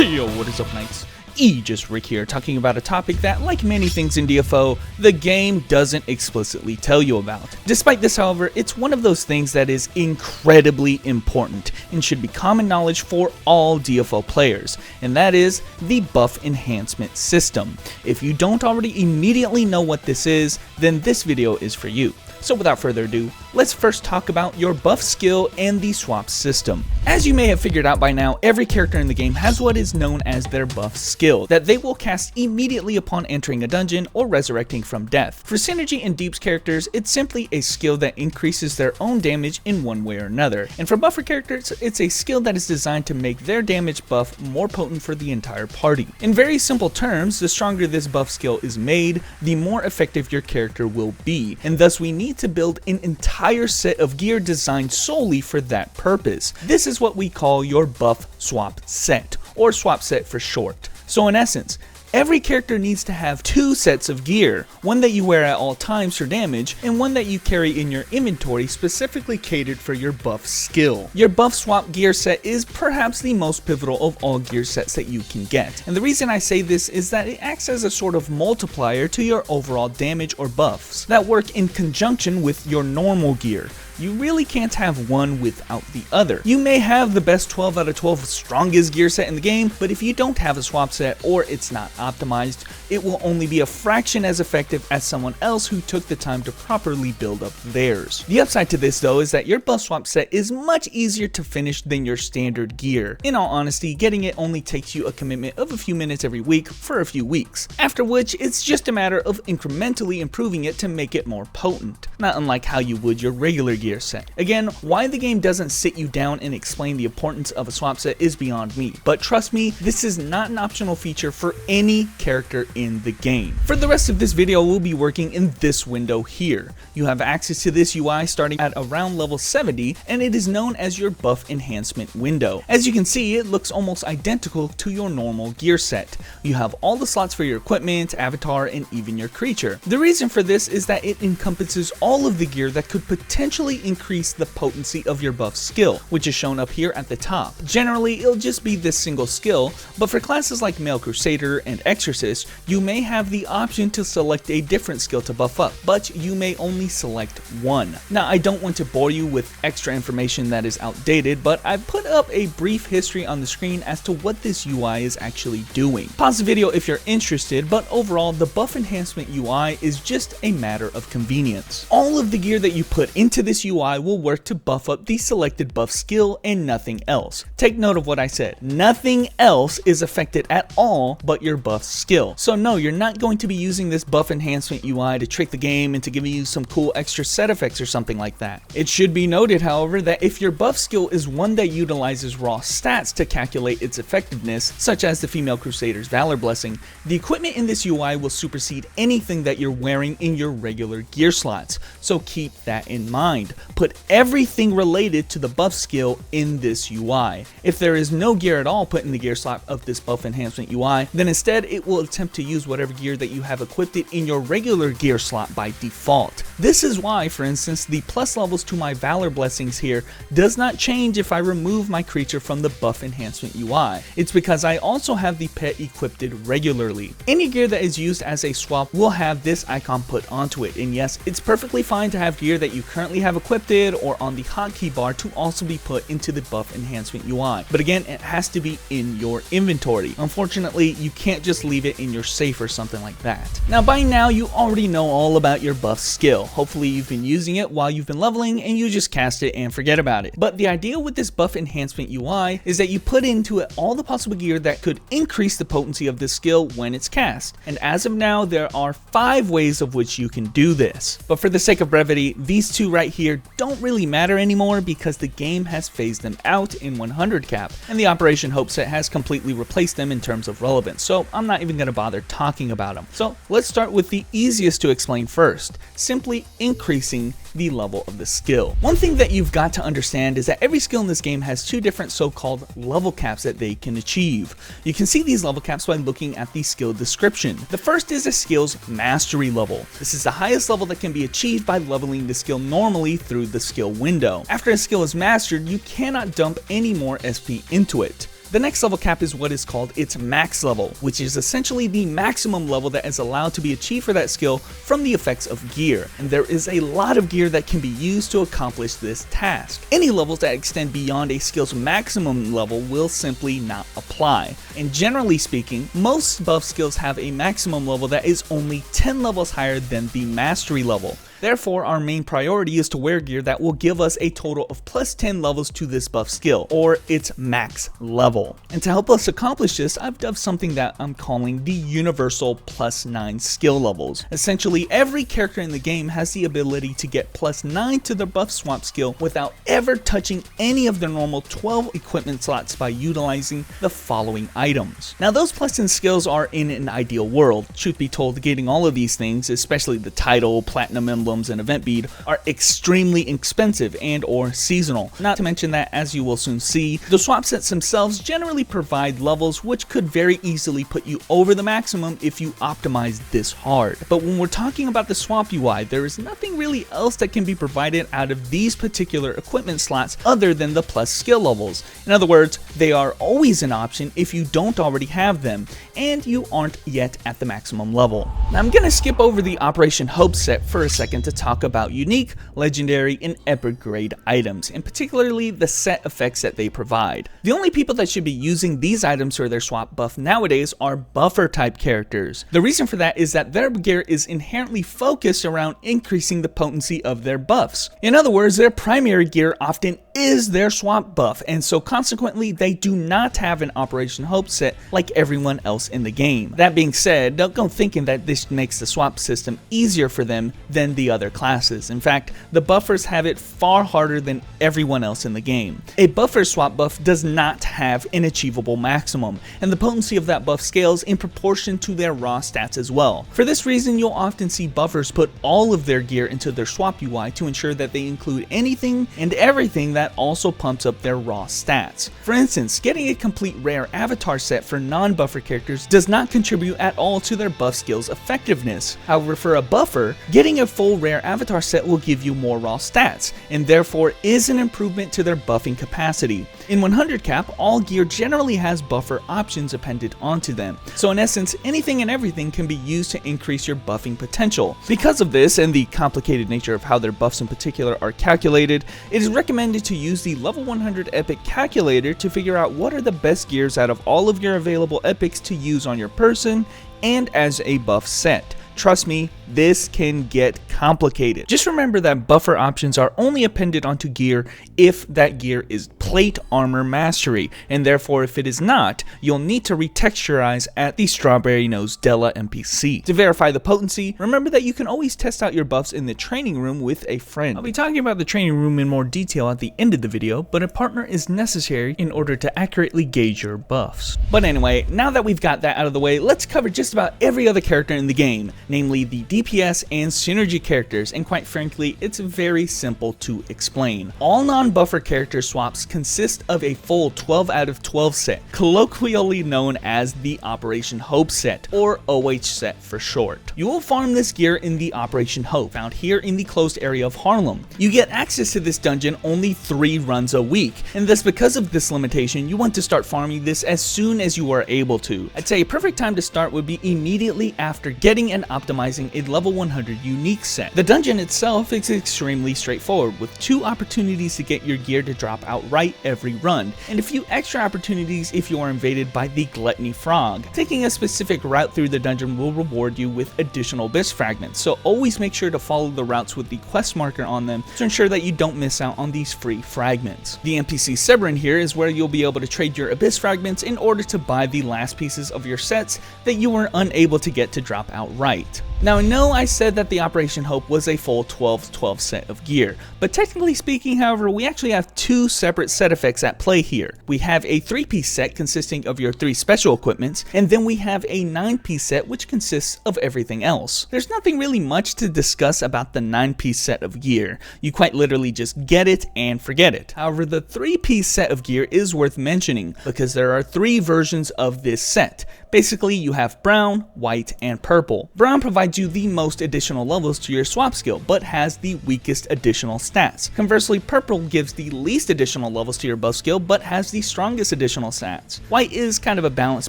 Yo, what is up, Knights? Just Rick here, talking about a topic that, like many things in DFO, the game doesn't explicitly tell you about. Despite this, however, it's one of those things that is incredibly important and should be common knowledge for all DFO players, and that is the Buff Enhancement system. If you don't already immediately know what this is, then this video is for you. So without further ado, let's first talk about your buff skill and the swap system. As you may have figured out by now, every character in the game has what is known as their buff skill, that they will cast immediately upon entering a dungeon or resurrecting from death. For Synergy and Deep's characters, it's simply a skill that increases their own damage in one way or another. And for buffer characters, it's a skill that is designed to make their damage buff more potent for the entire party. In very simple terms, the stronger this buff skill is made, the more effective your character will be, and thus we need to build an entire set of gear designed solely for that purpose. This is what we call your buff swap set, or swap set for short. So in essence, every character needs to have two sets of gear, one that you wear at all times for damage, and one that you carry in your inventory specifically catered for your buff skill. Your buff swap gear set is perhaps the most pivotal of all gear sets that you can get, and the reason I say this is that it acts as a sort of multiplier to your overall damage or buffs that work in conjunction with your normal gear. You really can't have one without the other. You may have the best 12 out of 12 strongest gear set in the game, but if you don't have a swap set or it's not optimized, it will only be a fraction as effective as someone else who took the time to properly build up theirs. The upside to this though is that your buff swap set is much easier to finish than your standard gear. In all honesty, getting it only takes you a commitment of a few minutes every week for a few weeks, after which it's just a matter of incrementally improving it to make it more potent, not unlike how you would your regular gear set. Again, why the game doesn't sit you down and explain the importance of a swap set is beyond me, but trust me, this is not an optional feature for any character in the game. For the rest of this video, we'll be working in this window here. You have access to this UI starting at around level 70, and it is known as your buff enhancement window. As you can see, it looks almost identical to your normal gear set. You have all the slots for your equipment, avatar, and even your creature. The reason for this is that it encompasses all of the gear that could potentially increase the potency of your buff skill, which is shown up here at the top. Generally, it'll just be this single skill, but for classes like Male Crusader and Exorcist, you may have the option to select a different skill to buff up, but you may only select one. Now, I don't want to bore you with extra information that is outdated, but I've put up a brief history on the screen as to what this UI is actually doing. Pause the video if you're interested, but overall, the Buff Enhancement UI is just a matter of convenience. All of the gear that you put into this UI will work to buff up the selected buff skill and nothing else. Take note of what I said. Nothing else is affected at all but your buff skill. So no, you're not going to be using this Buff Enhancement UI to trick the game into giving you some cool extra set effects or something like that. It should be noted, however, that if your buff skill is one that utilizes raw stats to calculate its effectiveness, such as the Female Crusader's Valor Blessing, the equipment in this UI will supersede anything that you're wearing in your regular gear slots. So keep that in mind. Put everything related to the buff skill in this UI. If there is no gear at all put in the gear slot of this Buff Enhancement UI, then instead it will attempt to use whatever gear that you have equipped it in your regular gear slot by default. This is why, for instance, the plus levels to my Valor Blessings here does not change if I remove my creature from the Buff Enhancement UI. It's because I also have the pet equipped regularly. Any gear that is used as a swap will have this icon put onto it, and yes, it's perfectly fine to have gear that you currently have equipped or on the hotkey bar to also be put into the Buff Enhancement UI. But again, it has to be in your inventory. Unfortunately, you can't just leave it in your safe or something like that. Now, by now, you already know all about your buff skill. Hopefully, you've been using it while you've been leveling and you just cast it and forget about it. But the idea with this Buff Enhancement UI is that you put into it all the possible gear that could increase the potency of this skill when it's cast. And as of now, there are 5 ways of which you can do this. But for the sake of brevity, these 2 right here don't really matter anymore because the game has phased them out in 100 cap, and the Operation Hope set has completely replaced them in terms of relevance, so I'm not even going to bother talking about them. So let's start with the easiest to explain first, simply increasing the level of the skill. One thing that you've got to understand is that every skill in this game has 2 different so-called level caps that they can achieve. You can see these level caps by looking at the skill description. The first is a skill's mastery level. This is the highest level that can be achieved by leveling the skill normally through the skill window. After a skill is mastered, you cannot dump any more SP into it. The next level cap is what is called its max level, which is essentially the maximum level that is allowed to be achieved for that skill from the effects of gear, and there is a lot of gear that can be used to accomplish this task. Any levels that extend beyond a skill's maximum level will simply not apply, and generally speaking, most buff skills have a maximum level that is only 10 levels higher than the mastery level. Therefore, our main priority is to wear gear that will give us a total of plus 10 levels to this buff skill, or its max level. And to help us accomplish this, I've dubbed something that I'm calling the universal plus 9 skill levels. Essentially, every character in the game has the ability to get plus 9 to their buff swap skill without ever touching any of their normal 12 equipment slots by utilizing the following items. Now, those plus 10 skills are in an ideal world. Truth be told, getting all of these things, especially the title, platinum emblem, and event bead, are extremely expensive and or seasonal. Not to mention that, as you will soon see, the swap sets themselves generally provide levels which could very easily put you over the maximum if you optimize this hard. But when we're talking about the swap UI, there is nothing really else that can be provided out of these particular equipment slots other than the plus skill levels. In other words, they are always an option if you don't already have them and you aren't yet at the maximum level. Now, I'm gonna skip over the Operation Hope set for a second to talk about unique, legendary, and epic grade items, and particularly the set effects that they provide. The only people that should be using these items for their swap buff nowadays are buffer type characters. The reason for that is that their gear is inherently focused around increasing the potency of their buffs. In other words, their primary gear often is their swap buff, and so consequently they do not have an Operation Hope set like everyone else in the game. That being said, don't go thinking that this makes the swap system easier for them than the other classes. In fact, the buffers have it far harder than everyone else in the game. A buffer swap buff does not have an achievable maximum, and the potency of that buff scales in proportion to their raw stats as well. For this reason, you'll often see buffers put all of their gear into their swap UI to ensure that they include anything and everything that also pumps up their raw stats. For instance, getting a complete rare avatar set for non-buffer characters does not contribute at all to their buff skill's effectiveness. However, for a buffer, getting a full rare avatar set will give you more raw stats, and therefore is an improvement to their buffing capacity. In 100 cap, all gear generally has buffer options appended onto them, so in essence, anything and everything can be used to increase your buffing potential. Because of this, and the complicated nature of how their buffs in particular are calculated, it is recommended to use the level 100 epic calculator to figure out what are the best gears out of all of your available epics to use on your person and as a buff set. Trust me, this can get complicated. Just remember that buffer options are only appended onto gear if that gear is plate armor mastery, and therefore if it is not, you'll need to retexturize at the Strawberry Nose Della NPC. To verify the potency, remember that you can always test out your buffs in the training room with a friend. I'll be talking about the training room in more detail at the end of the video, but a partner is necessary in order to accurately gauge your buffs. But anyway, now that we've got that out of the way, let's cover just about every other character in the game, namely the DPS and synergy characters, and quite frankly, it's very simple to explain. All non-buffer character swaps consist of a full 12 out of 12 set, colloquially known as the Operation Hope set, or OH set for short. You will farm this gear in the Operation Hope, found here in the closed area of Harlem. You get access to this dungeon only 3 runs a week, and thus because of this limitation, you want to start farming this as soon as you are able to. I'd say a perfect time to start would be immediately after getting and optimizing a level 100 unique set. The dungeon itself is extremely straightforward, with 2 opportunities to get your gear to drop outright every run, and a few extra opportunities if you are invaded by the Gluttony Frog. Taking a specific route through the dungeon will reward you with additional abyss fragments, so always make sure to follow the routes with the quest marker on them to ensure that you don't miss out on these free fragments. The NPC Severin here is where you'll be able to trade your abyss fragments in order to buy the last pieces of your sets that you were unable to get to drop outright. Now, I know I said that the Operation Hope was a full 12 set of gear, but technically speaking, however, we actually have 2 separate set effects at play here. We have a 3-piece set consisting of your 3 special equipments, and then we have a 9-piece set which consists of everything else. There's nothing really much to discuss about the 9-piece set of gear. You quite literally just get it and forget it. However, the 3-piece set of gear is worth mentioning because there are 3 versions of this set. Basically, you have brown, white, and purple. Brown provides provides you the most additional levels to your swap skill, but has the weakest additional stats. Conversely, purple gives the least additional levels to your buff skill, but has the strongest additional stats. White is kind of a balance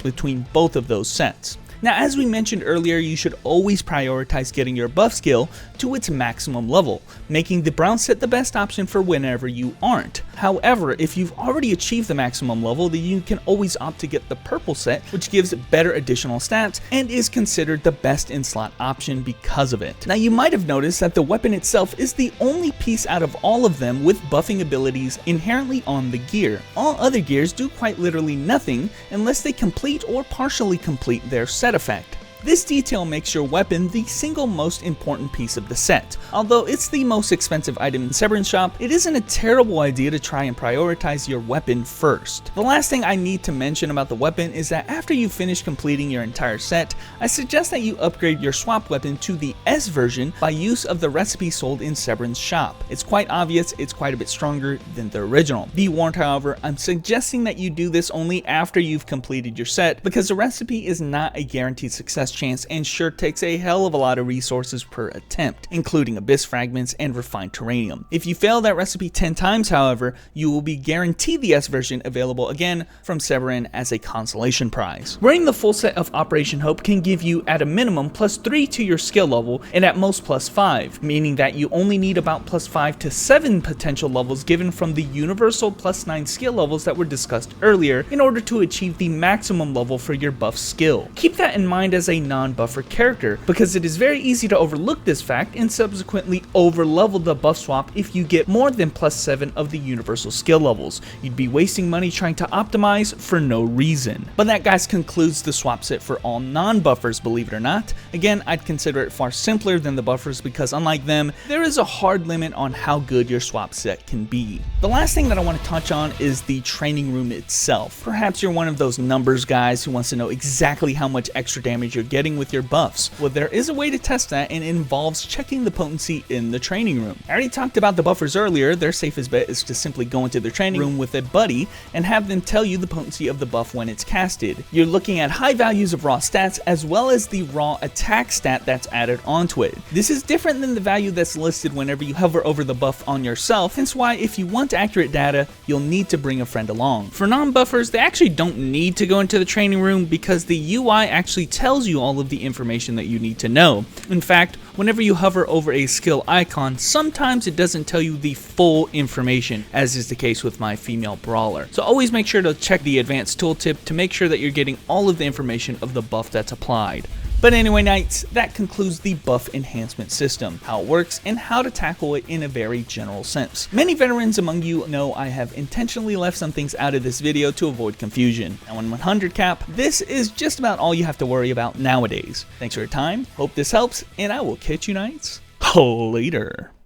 between both of those sets. Now, as we mentioned earlier, you should always prioritize getting your buff skill to its maximum level, making the brown set the best option for whenever you aren't. However, if you've already achieved the maximum level, then you can always opt to get the purple set, which gives better additional stats and is considered the best in slot option because of it. Now, you might have noticed that the weapon itself is the only piece out of all of them with buffing abilities inherently on the gear. All other gears do quite literally nothing unless they complete or partially complete their set effect. This detail makes your weapon the single most important piece of the set. Although it's the most expensive item in Severan's shop, it isn't a terrible idea to try and prioritize your weapon first. The last thing I need to mention about the weapon is that after you finish completing your entire set, I suggest that you upgrade your swap weapon to the S version by use of the recipe sold in Severan's shop. It's quite obvious it's quite a bit stronger than the original. Be warned, however, I'm suggesting that you do this only after you've completed your set, because the recipe is not a guaranteed success chance and sure takes a hell of a lot of resources per attempt, including abyss fragments and refined terranium. If you fail that recipe 10 times, however, you will be guaranteed the S version available again from Severin as a consolation prize. Running the full set of Operation Hope can give you at a minimum +3 to your skill level and at most +5, meaning that you only need about +5 to 7 potential levels given from the universal +9 skill levels that were discussed earlier in order to achieve the maximum level for your buff skill. Keep that in mind as a non-buffer character, because it is very easy to overlook this fact and subsequently over-level the buff swap if you get more than +7 of the universal skill levels. You'd be wasting money trying to optimize for no reason. But that, guys, concludes the swap set for all non-buffers, believe it or not. Again, I'd consider it far simpler than the buffers because unlike them, there is a hard limit on how good your swap set can be. The last thing that I want to touch on is the training room itself. Perhaps you're one of those numbers guys who wants to know exactly how much extra damage you're getting with your buffs. Well, there is a way to test that, and it involves checking the potency in the training room. I already talked about the buffers earlier. Their safest bet is to simply go into their training room with a buddy and have them tell you the potency of the buff when it's casted. You're looking at high values of raw stats as well as the raw attack stat that's added onto it. This is different than the value that's listed whenever you hover over the buff on yourself, hence why if you want accurate data, you'll need to bring a friend along. For non-buffers, they actually don't need to go into the training room because the UI actually tells you all of the information that you need to know. In fact, whenever you hover over a skill icon, sometimes it doesn't tell you the full information, as is the case with my female brawler. So always make sure to check the advanced tooltip to make sure that you're getting all of the information of the buff that's applied. But anyway, Knights, that concludes the buff enhancement system, how it works, and how to tackle it in a very general sense. Many veterans among you know I have intentionally left some things out of this video to avoid confusion. Now in 100 cap, this is just about all you have to worry about nowadays. Thanks for your time, hope this helps, and I will catch you Knights later.